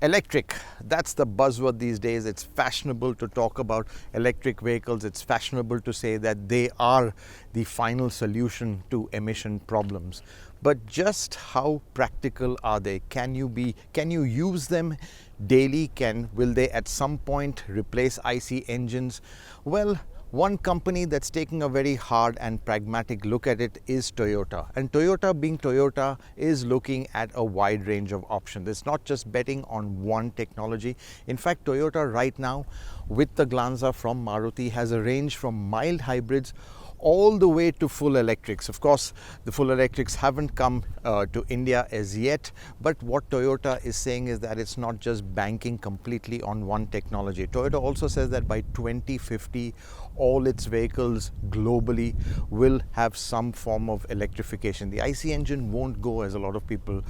Electric, that's the buzzword these days. It's fashionable to talk about electric vehicles. It's fashionable to say that they are the final solution to emission problems. But just how practical are they? Can you use them daily? Will they at some point replace IC engines? Well, one company that's taking a very hard and pragmatic look at it is Toyota. And Toyota, being Toyota, is looking at a wide range of options. It's not just betting on one technology. In fact, Toyota right now, with the Glanza from Maruti, has a range from mild hybrids all the way to full electrics. Of course, the full electrics haven't come to India as yet, but what Toyota is saying is that it's not just banking completely on one technology. Toyota also says that by 2050, all its vehicles globally will have some form of electrification. The IC engine won't go, as a lot of people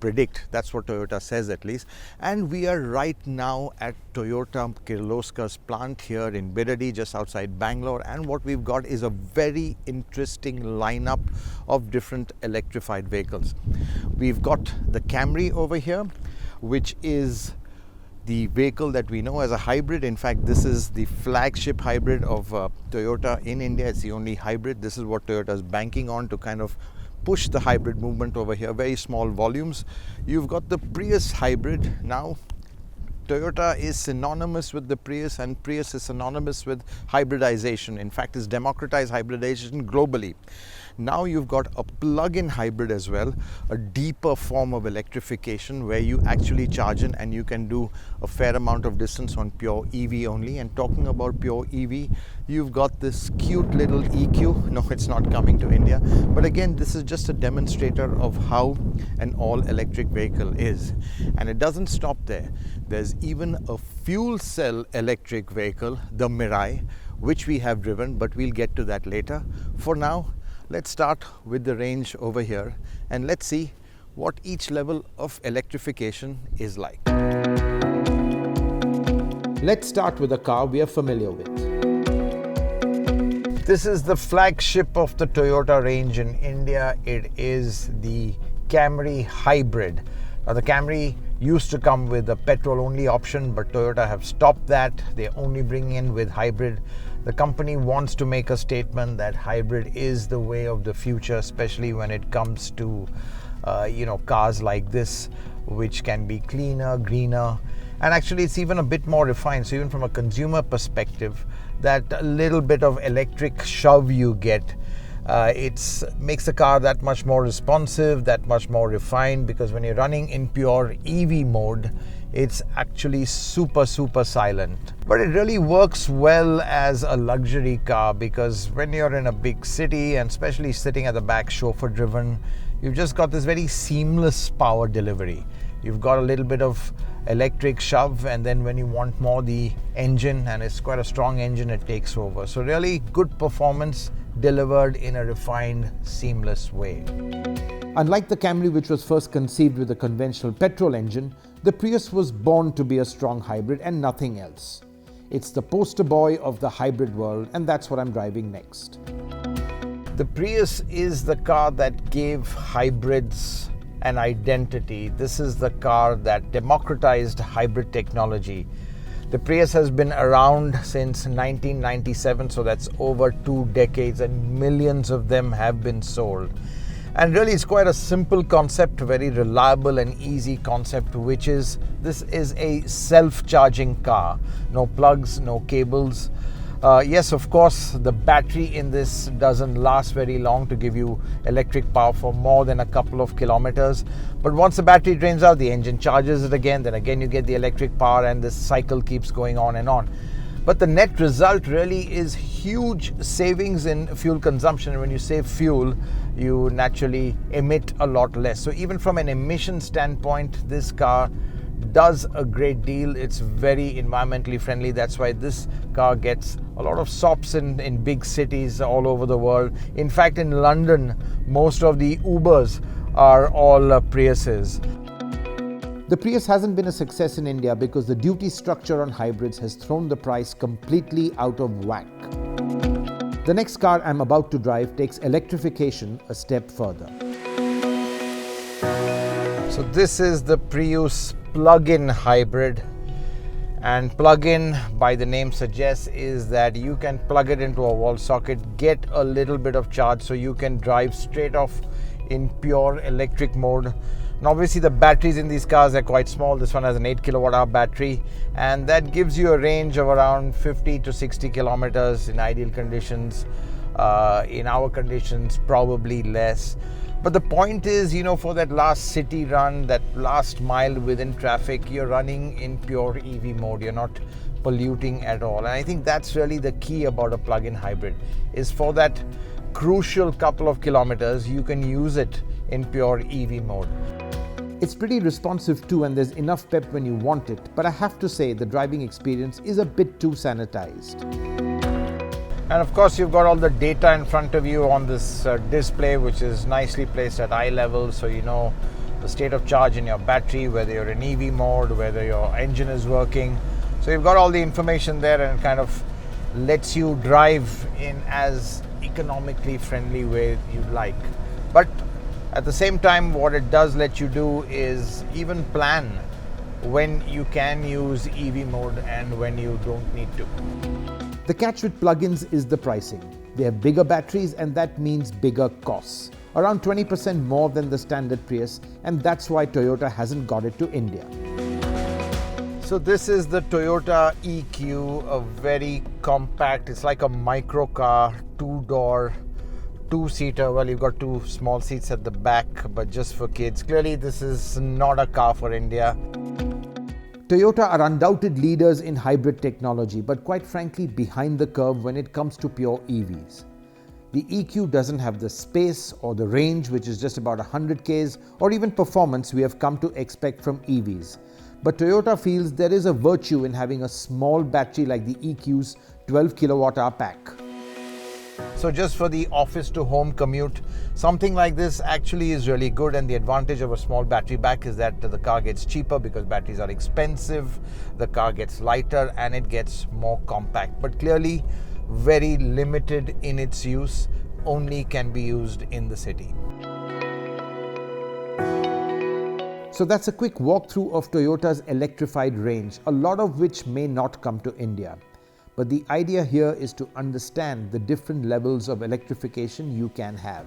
predict. That's what Toyota says, at least. And we are right now at Toyota Kirloska's plant here in Bidadi, just outside Bangalore, and what we've got is a very interesting lineup of different electrified vehicles. We've got the Camry over here, which is the vehicle that we know as a hybrid. In fact, this is the flagship hybrid of Toyota in India. It's the only hybrid. This is what Toyota is banking on to kind of push the hybrid movement over here. Very small volumes. You've got the Prius hybrid. Now, Toyota is synonymous with the Prius, and Prius is synonymous with hybridization. In fact, it's democratized hybridization globally. Now you've got a plug-in hybrid as well, a deeper form of electrification where you actually charge in and you can do a fair amount of distance on pure EV only. And talking about pure EV, you've got this cute little EQ. No, it's not coming to India. But again, this is just a demonstrator of how an all-electric vehicle is. And it doesn't stop there. There's even a fuel cell electric vehicle, the Mirai, which we have driven, but we'll get to that later. For now, let's start with the range over here and let's see what each level of electrification is like. Let's start with a car we are familiar with. This is the flagship of the Toyota range in India. It is the Camry hybrid. Now, the Camry used to come with a petrol-only option, but Toyota have stopped that. They're only bringing in with hybrid. The company wants to make a statement that hybrid is the way of the future, especially when it comes to cars like this, which can be cleaner, greener, and actually it's even a bit more refined. So even from a consumer perspective, that little bit of electric shove you get, it makes the car that much more responsive, that much more refined, because when you're running in pure EV mode, it's actually super silent. But it really works well as a luxury car, because when you're in a big city, and especially sitting at the back, chauffeur driven, you've just got this very seamless power delivery. You've got a little bit of electric shove, and then when you want more, the engine, and it's quite a strong engine, it takes over. So really good performance delivered in a refined, seamless way. Unlike the Camry, which was first conceived with a conventional petrol engine, the Prius was born to be a strong hybrid and nothing else. It's the poster boy of the hybrid world, and that's what I'm driving next. The Prius is the car that gave hybrids an identity. This is the car that democratized hybrid technology. The Prius has been around since 1997, so that's over 2 decades, and millions of them have been sold. And really, it's quite a simple concept, very reliable and easy concept, which is, this is a self-charging car. No plugs, no cables. Yes, of course, the battery in this doesn't last very long to give you electric power for more than a couple of kilometers. But once the battery drains out, the engine charges it again, then again you get the electric power, and this cycle keeps going on and on. But the net result really is huge savings in fuel consumption. And when you save fuel, you naturally emit a lot less. So even from an emission standpoint, this car does a great deal. It's very environmentally friendly. That's why this car gets a lot of stops in big cities all over the world. In fact, in London, most of the Ubers are all Priuses. The Prius hasn't been a success in India because the duty structure on hybrids has thrown the price completely out of whack. The next car I'm about to drive takes electrification a step further. So this is the Prius plug-in hybrid, and plug-in, by the name suggests, is that you can plug it into a wall socket, get a little bit of charge, so you can drive straight off in pure electric mode. Now obviously the batteries in these cars are quite small. This one has an 8 kilowatt hour battery, and that gives you a range of around 50 to 60 kilometers in ideal conditions. In our conditions, probably less. But the point is, for that last city run, that last mile within traffic, you're running in pure EV mode. You're not polluting at all. And I think that's really the key about a plug-in hybrid, is for that crucial couple of kilometers, you can use it in pure EV mode. It's pretty responsive too, and there's enough pep when you want it. But I have to say, the driving experience is a bit too sanitized. And of course, you've got all the data in front of you on this display, which is nicely placed at eye level, so you know the state of charge in your battery, whether you're in EV mode, whether your engine is working. So you've got all the information there, and it kind of lets you drive in as economically friendly way you'd like. But at the same time, what it does let you do is even plan when you can use EV mode and when you don't need to. The catch with plugins is the pricing. They have bigger batteries, and that means bigger costs. Around 20% more than the standard Prius, and that's why Toyota hasn't got it to India. So this is the Toyota EQ, a very compact, it's like a micro car, two-door, two-seater. Well, you've got two small seats at the back, but just for kids. Clearly, this is not a car for India. Toyota are undoubted leaders in hybrid technology, but quite frankly behind the curve when it comes to pure EVs. The EQ doesn't have the space or the range, which is just about 100 Ks, or even performance we have come to expect from EVs. But Toyota feels there is a virtue in having a small battery like the EQ's 12 kilowatt hour pack. So just for the office to home commute, something like this actually is really good. And the advantage of a small battery pack is that the car gets cheaper because batteries are expensive, the car gets lighter, and it gets more compact. But clearly very limited in its use, only can be used in the city. So that's a quick walkthrough of Toyota's electrified range, a lot of which may not come to India. But the idea here is to understand the different levels of electrification you can have.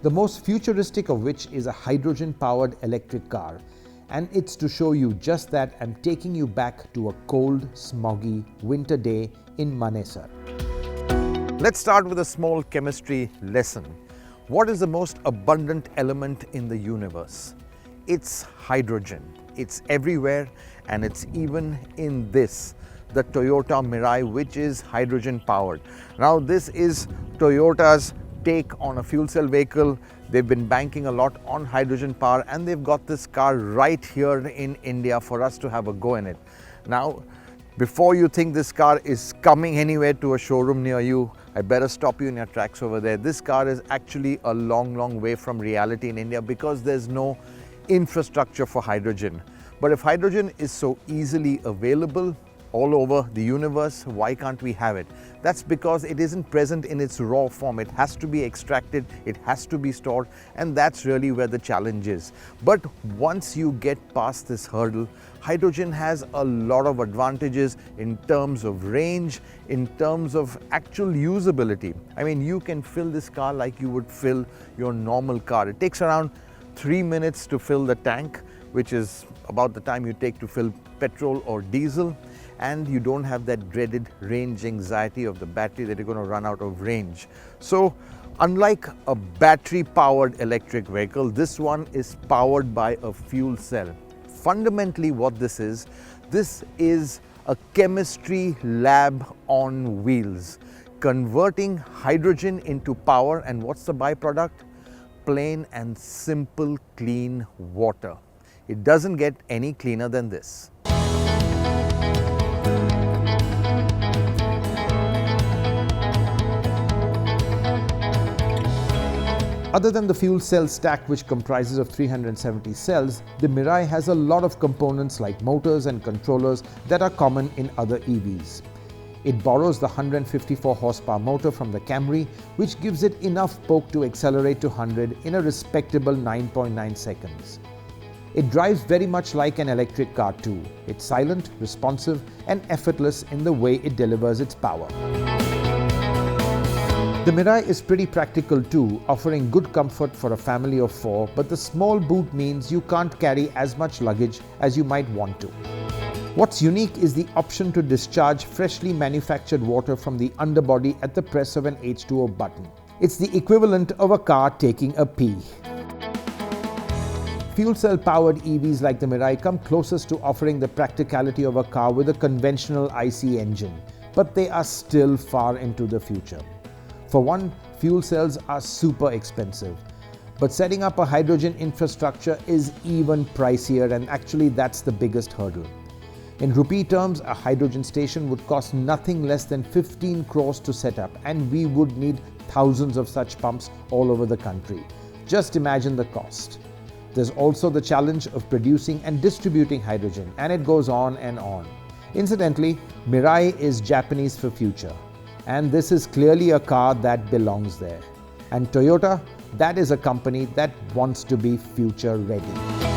The most futuristic of which is a hydrogen-powered electric car. And it's to show you just that I'm taking you back to a cold, smoggy winter day in Manesar. Let's start with a small chemistry lesson. What is the most abundant element in the universe? It's hydrogen. It's everywhere, and it's even in this, the Toyota Mirai, which is hydrogen powered. Now this is Toyota's take on a fuel cell vehicle. They've been banking a lot on hydrogen power, and they've got this car right here in India for us to have a go in it. Now, before you think this car is coming anywhere to a showroom near you, I better stop you in your tracks over there. This car is actually a long way from reality in India because there's no infrastructure for hydrogen. But if hydrogen is so easily available all over the universe, why can't we have it? That's because it isn't present in its raw form. It has to be extracted, it has to be stored, and that's really where the challenge is. But once you get past this hurdle, hydrogen has a lot of advantages in terms of range, in terms of actual usability. I mean, you can fill this car like you would fill your normal car. It takes around 3 minutes to fill the tank, which is about the time you take to fill petrol or diesel. And you don't have that dreaded range anxiety of the battery that you're going to run out of range. So unlike a battery powered electric vehicle, this one is powered by a fuel cell. Fundamentally what this is a chemistry lab on wheels, converting hydrogen into power. And what's the byproduct? Plain and simple clean water. It doesn't get any cleaner than this. Other than the fuel cell stack, which comprises of 370 cells, the Mirai has a lot of components like motors and controllers that are common in other EVs. It borrows the 154 horsepower motor from the Camry, which gives it enough poke to accelerate to 100 in a respectable 9.9 seconds. It drives very much like an electric car too. It's silent, responsive, and effortless in the way it delivers its power. The Mirai is pretty practical too, offering good comfort for a family of 4, but the small boot means you can't carry as much luggage as you might want to. What's unique is the option to discharge freshly manufactured water from the underbody at the press of an H2O button. It's the equivalent of a car taking a pee. Fuel cell powered EVs like the Mirai come closest to offering the practicality of a car with a conventional IC engine, but they are still far into the future. For one, fuel cells are super expensive, but setting up a hydrogen infrastructure is even pricier, and actually that's the biggest hurdle. In rupee terms, a hydrogen station would cost nothing less than 15 crores to set up, and we would need thousands of such pumps all over the country. Just imagine the cost. There's also the challenge of producing and distributing hydrogen, and it goes on and on. Incidentally, Mirai is Japanese for future, and this is clearly a car that belongs there. And Toyota, that is a company that wants to be future ready.